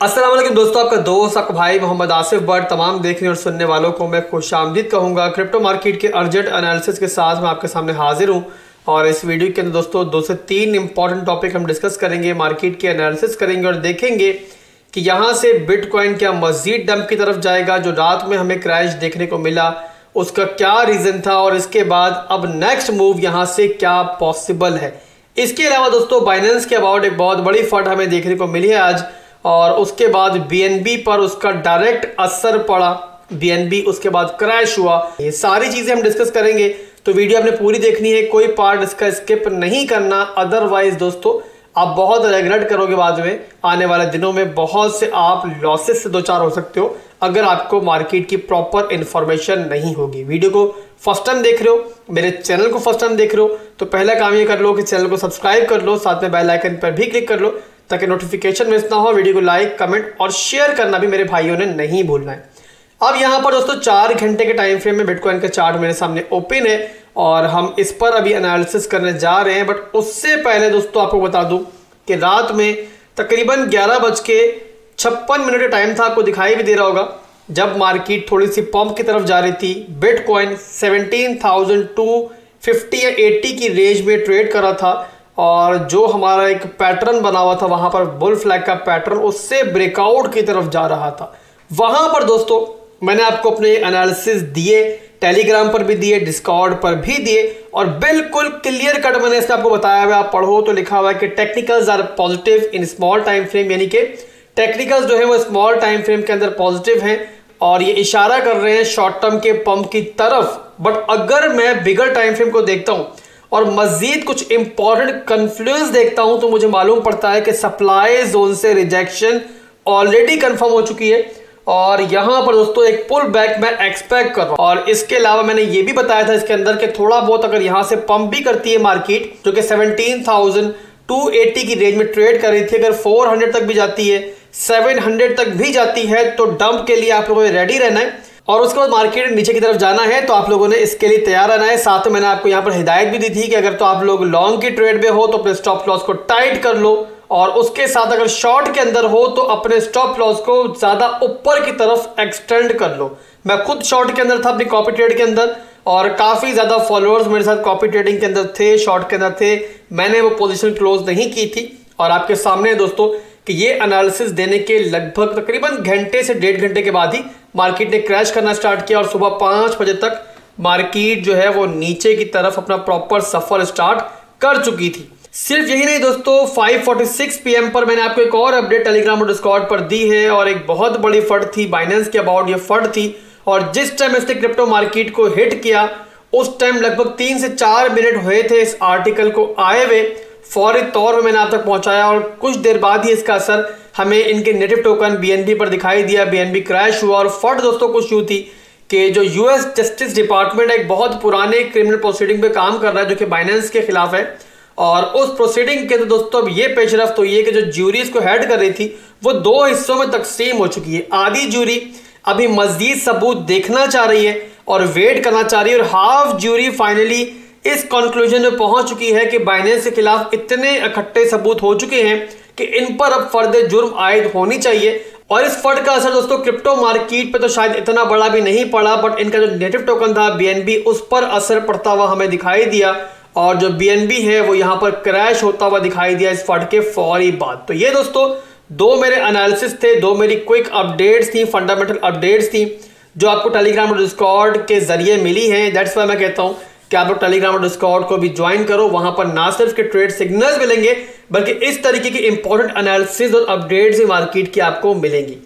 अस्सलाम वालेकुम दोस्तों, आपका दोस्त आपका भाई मोहम्मद आसिफ बट तमाम देखने और सुनने वालों को मैं खुशामदीद कहूँगा। क्रिप्टो मार्केट के अर्जेंट एनालिसिस के साथ मैं आपके सामने हाजिर हूँ और इस वीडियो के अंदर दोस्तों 2 से 3 इंपॉर्टेंट टॉपिक हम डिस्कस करेंगे, मार्केट के एनालिसिस करेंगे और देखेंगे कि यहाँ से बिटकॉइन क्या मजीद डंप की तरफ जाएगा। जो रात में हमें क्रैश देखने को मिला उसका क्या रीज़न था और इसके बाद अब नेक्स्ट मूव यहाँ से क्या पॉसिबल है। इसके अलावा दोस्तों बाइनेंस के अबाउट एक बहुत बड़ी फट हमें देखने को मिली है आज और उसके बाद बीएनबी पर उसका डायरेक्ट असर पड़ा, बीएनबी उसके बाद क्रैश हुआ। ये सारी चीज़ें हम डिस्कस करेंगे तो वीडियो आपने पूरी देखनी है, कोई पार्ट इसका स्किप नहीं करना, अदरवाइज दोस्तों आप बहुत रिग्रेट करोगे बाद में आने वाले दिनों में। बहुत से आप लॉसेस से दो चार हो सकते हो अगर आपको मार्केट की प्रॉपर इंफॉर्मेशन नहीं होगी। वीडियो को फर्स्ट टाइम देख रहे हो, मेरे चैनल को फर्स्ट टाइम देख रहे हो तो पहला काम ये कर लो कि चैनल को सब्सक्राइब कर लो, साथ में बेल आइकन पर भी क्लिक कर लो ताकि नोटिफिकेशन मिस ना हो। वीडियो को लाइक कमेंट और शेयर करना भी मेरे भाइयों ने नहीं भूलना है। अब यहाँ पर दोस्तों 4 घंटे के टाइम फ्रेम में बिटकॉइन का चार्ट मेरे सामने ओपन है और हम इस पर अभी एनालिसिस करने जा रहे हैं। बट उससे पहले दोस्तों आपको बता दूं कि रात में तकरीबन 11:56 का टाइम था, आपको दिखाई भी दे रहा होगा, जब मार्केट थोड़ी सी पंप की तरफ जा रही थी। बिटकॉइन 17,250 या 80 की रेंज में ट्रेड कर रहा था और जो हमारा एक पैटर्न बना हुआ था वहां पर बुल फ्लैग का पैटर्न, उससे ब्रेकआउट की तरफ जा रहा था। वहां पर दोस्तों मैंने आपको अपने एनालिसिस दिए, टेलीग्राम पर भी दिए, डिस्कॉर्ड पर भी दिए और बिल्कुल क्लियर कट मैंने इसमें आपको बताया हुआ, आप पढ़ो तो लिखा हुआ है कि technicals are positive in small time frame, यानी कि टेक्निकल्स जो है वो स्मॉल टाइम फ्रेम के अंदर पॉजिटिव हैं और ये इशारा कर रहे हैं शॉर्ट टर्म के पंप की तरफ। बट अगर मैं बिगर टाइम फ्रेम को देखता हूं और मजीद कुछ इंपॉर्टेंट कन्फ्लुएंस देखता हूं तो मुझे मालूम पड़ता है कि सप्लाई जोन से रिजेक्शन ऑलरेडी कंफर्म हो चुकी है और यहां पर दोस्तों एक पुल बैक मैं एक्सपेक्ट कर रहा हूं। और इसके अलावा मैंने ये भी बताया था इसके अंदर कि थोड़ा बहुत अगर यहां से पंप भी करती है मार्केट, जो कि 17,280 की रेंज में ट्रेड कर रही थी, अगर 400 तक भी जाती है, 700 तक भी जाती है तो डंप के लिए आप लोगों ने रेडी रहना है और उसके बाद मार्केट नीचे की तरफ जाना है तो आप लोगों ने इसके लिए तैयार रहना है। साथ में मैंने आपको यहाँ पर हिदायत भी दी थी कि अगर तो आप लोग लॉन्ग की ट्रेड में हो तो अपने स्टॉप लॉस को टाइट कर लो और उसके साथ अगर शॉर्ट के अंदर हो तो अपने स्टॉप लॉस को ज्यादा ऊपर की तरफ एक्सटेंड कर लो। मैं खुद शॉर्ट के अंदर था अपनी कॉपी ट्रेड के अंदर और काफी ज्यादा फॉलोअर्स मेरे साथ कॉपी ट्रेडिंग के अंदर थे, शॉर्ट के अंदर थे, मैंने वो पोजीशन क्लोज नहीं की थी और आपके सामने दोस्तों कि ये एनालिसिस देने के लगभग तकरीबन घंटे से 1.5 घंटे के बाद ही मार्केट ने क्रैश करना स्टार्ट किया और सुबह 5 बजे तक मार्केट जो है वो नीचे की तरफ अपना प्रॉपर सफर स्टार्ट कर चुकी थी। सिर्फ यही नहीं दोस्तों, 5:46 PM पर मैंने आपको एक और अपडेट टेलीग्राम और डिस्कॉर्ड पर दी है और एक बहुत बड़ी फट थी बाइनेंस के अबाउट, ये फट थी और जिस टाइम इसने क्रिप्टो मार्केट को हिट किया उस टाइम लगभग 3 से 4 मिनट हुए थे इस आर्टिकल को आए हुए, फौरी तौर पर मैंने आप तक पहुंचाया और कुछ देर बाद ही इसका असर हमें इनके नेटिव टोकन बीएनबी पर दिखाई दिया। बीएनबी क्रैश हुआ और फट दोस्तों कुछ यूं थी कि जो यूएस जस्टिस डिपार्टमेंट एक बहुत पुराने क्रिमिनल प्रोसीडिंग पे काम कर रहा है जो कि बाइनेंस के खिलाफ है और उस प्रोसीडिंग के तो दोस्तों अब ये पेशरफ तो ये कि जो ज्यूरी इसको हेड कर रही थी वो 2 हिस्सों में तकसीम हो चुकी है। आधी ज्यूरी अभी मजीद सबूत देखना चाह रही है और वेट करना चाह रही है और हाफ ज्यूरी फाइनली इस कंक्लूजन में पहुंच चुकी है कि बाइनेंस के खिलाफ इतने इकट्ठे सबूत हो चुके हैं कि इन पर अब फर्दे जुर्म आयद होनी चाहिए। और इस फर्द का असर दोस्तों क्रिप्टो मार्केट पे तो शायद इतना बड़ा भी नहीं पड़ा, बट इनका जो नेटिव टोकन था बीएनबी उस पर असर पड़ता हुआ हमें दिखाई दिया और जो बीएनबी है वो यहाँ पर क्रैश होता हुआ दिखाई दिया इस फर्द के फौरी बाद। तो ये दोस्तों 2 मेरे एनालिसिस थे, 2 मेरी क्विक अपडेट्स थी, फंडामेंटल अपडेट्स थी जो आपको टेलीग्राम और डिस्कॉर्ड के जरिए मिली है। दैट्स वाई मैं कहता हूँ कि आप लोग टेलीग्राम और डिस्कॉर्ड को भी ज्वाइन करो, वहां पर ना सिर्फ के ट्रेड सिग्नल्स मिलेंगे बल्कि इस तरीके की इंपॉर्टेंट एनालिसिस और अपडेट्स मार्केट की आपको मिलेंगी।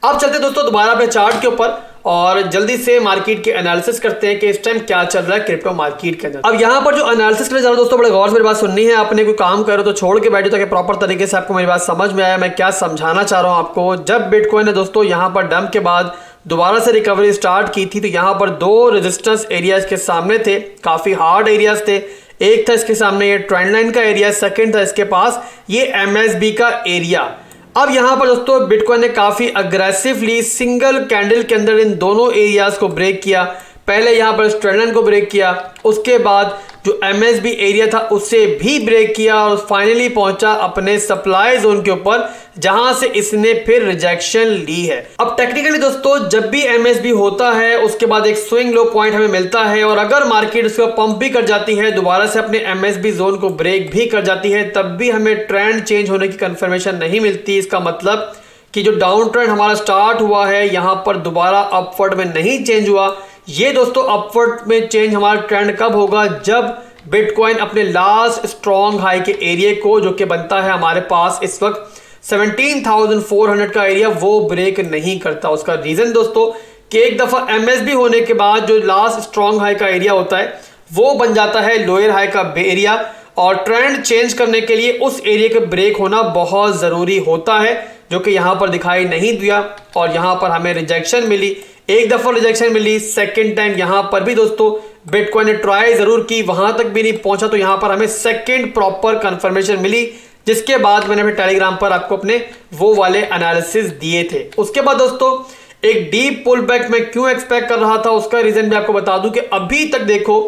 अब चलते दोस्तों दोबारा अपने चार्ट के ऊपर और जल्दी से मार्केट के एनालिसिस करते हैं कि इस टाइम क्या चल रहा है क्रिप्टो मार्केट के अंदर। अब यहाँ पर जो एनालिसिस करने जा रहा हूं दोस्तों, बड़े गौर से मेरी बात सुननी है, आपने कोई काम करो तो छोड़ के बैठो ताकि प्रॉपर तरीके से आपको मेरी बात समझ में आया मैं क्या समझाना चाह रहा हूँ आपको। जब बिटकॉइन ने दोस्तों यहाँ पर डंप के बाद दोबारा से रिकवरी स्टार्ट की थी तो यहाँ पर 2 रेजिस्टेंस एरियाज के सामने थे, काफी हार्ड एरियाज थे। एक था इसके सामने ये ट्रेंड लाइन का एरिया, सेकंड था इसके पास ये एमएसबी का एरिया। अब यहाँ पर दोस्तों बिटकॉइन ने काफी अग्रेसिवली सिंगल कैंडल के अंदर इन दोनों एरियाज को ब्रेक किया। पहले यहाँ पर ट्रेंड लाइन को ब्रेक किया, उसके बाद जो MSB एरिया था उससे भी ब्रेक किया और फाइनली पहुंचा अपने सप्लाई जोन के ऊपर, जहां से इसने फिर रिजेक्शन ली है। अब टेक्निकली दोस्तों जब भी MSB होता है उसके बाद एक स्विंग लो पॉइंट हमें मिलता है, और अगर मार्केट उसको पंप भी कर जाती है, दोबारा से अपने MSB जोन को ब्रेक भी कर जाती है, तब भी हमें ट्रेंड चेंज होने की कंफर्मेशन नहीं मिलती। इसका मतलब कि जो डाउन ट्रेंड हमारा स्टार्ट हुआ है यहां पर दोबारा अपवर्ड में नहीं चेंज हुआ। ये दोस्तों अपवर्ड में चेंज हमारा ट्रेंड कब होगा, जब बिटकॉइन अपने लास्ट स्ट्रॉन्ग हाई के एरिया को, जो कि बनता है हमारे पास इस वक्त 17,400 का एरिया, वो ब्रेक नहीं करता। उसका रीजन दोस्तों कि एक दफा MSB होने के बाद जो लास्ट स्ट्रॉन्ग हाई का एरिया होता है वो बन जाता है लोअर हाई का एरिया, और ट्रेंड चेंज करने के लिए उस एरिया का ब्रेक होना बहुत जरूरी होता है, जो कि यहां पर दिखाई नहीं दिया और यहां पर हमें रिजेक्शन मिली। एक दफा रिजेक्शन मिली, सेकंड टाइम यहां पर भी दोस्तों बिटकॉइन ने ट्राई जरूर की, वहां तक भी नहीं पहुंचा, तो यहां पर हमें सेकंड प्रॉपर कंफर्मेशन मिली, जिसके बाद मैंने अपने टेलीग्राम पर आपको अपने वो वाले एनालिसिस दिए थे। उसके बाद दोस्तों एक डीप पुल बैक मैं क्यों एक्सपेक्ट कर रहा था, उसका रीजन भी आपको बता दूं कि अभी तक देखो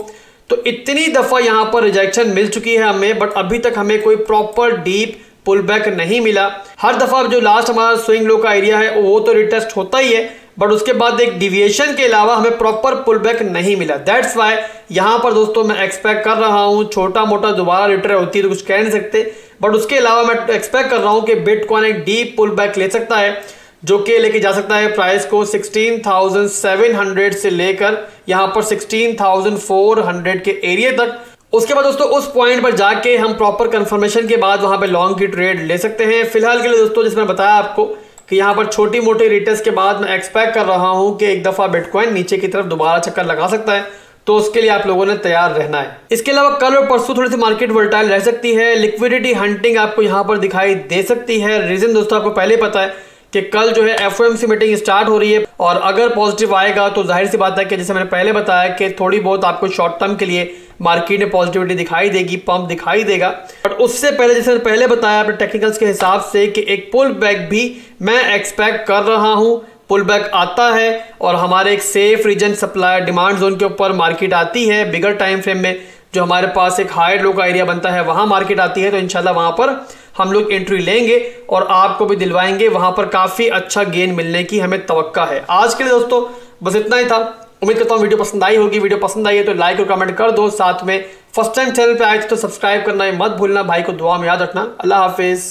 तो इतनी दफा यहां पर रिजेक्शन मिल चुकी है हमें, बट अभी तक हमें कोई प्रॉपर डीप पुल बैक नहीं मिला। हर दफा जो लास्ट हमारा स्विंग लो का एरिया है वो तो रिटेस्ट होता ही है, बट उसके बाद एक डिविएशन के अलावा हमें प्रॉपर पुल बैक नहीं मिला। दैट्स वाई यहां पर दोस्तों मैं एक्सपेक्ट कर रहा हूं, छोटा मोटा दोबारा रिट्रेस होती है तो कुछ कह नहीं सकते, बट उसके अलावा मैं एक्सपेक्ट कर रहा हूं कि बिटकॉइन एक डीप पुल बैक ले सकता है, जो कि लेके जा सकता है प्राइस को 16,700 से लेकर यहां पर 16,400 के एरिया तक। उसके बाद दोस्तों उस पॉइंट पर जाके हम प्रॉपर कंफर्मेशन के बाद वहां पे लॉन्ग की ट्रेड ले सकते हैं। फिलहाल के लिए दोस्तों जिसमें बताया आपको कि यहां पर छोटी मोटी रिटेस्ट के बाद मैं एक्सपेक्ट कर रहा हूं कि एक दफा बिटकॉइन नीचे की तरफ दोबारा चक्कर लगा सकता है, तो उसके लिए आप लोगों ने तैयार रहना है। इसके अलावा कल और परसों थोड़ी सी मार्केट वोलेटाइल रह सकती है, लिक्विडिटी हंटिंग आपको यहां पर दिखाई दे सकती है। रीजन दोस्तों आपको पहले पता है कि कल जो है FOMC मीटिंग स्टार्ट हो रही है, और अगर पॉजिटिव आएगा तो जाहिर सी बात है कि जैसे मैंने पहले बताया कि थोड़ी बहुत आपको शॉर्ट टर्म के लिए मार्केट में पॉजिटिविटी दिखाई देगी, पंप दिखाई देगा। बट उससे पहले जैसे मैंने पहले बताया अपने टेक्निकल्स के हिसाब से कि एक पुल बैक भी मैं एक्सपेक्ट कर रहा हूं। पुल बैक आता है और हमारे एक safe region supply demand zone के ऊपर मार्केट आती है, बिगर टाइम फ्रेम में जो हमारे पास एक हाई लो का एरिया बनता है वहां मार्केट आती है, तो इंशाल्लाह वहां पर हम लोग एंट्री लेंगे और आपको भी दिलवाएंगे। वहां पर काफी अच्छा गेन मिलने की हमें तवक्का है। आज के लिए दोस्तों बस इतना ही था। उम्मीद करता हूँ वीडियो पसंद आई होगी। वीडियो पसंद आई है तो लाइक और कमेंट कर दो, साथ में फर्स्ट टाइम चैनल पे आए तो सब्सक्राइब करना मत भूलना। भाई को दुआ में याद रखना। अल्लाह हाफिज।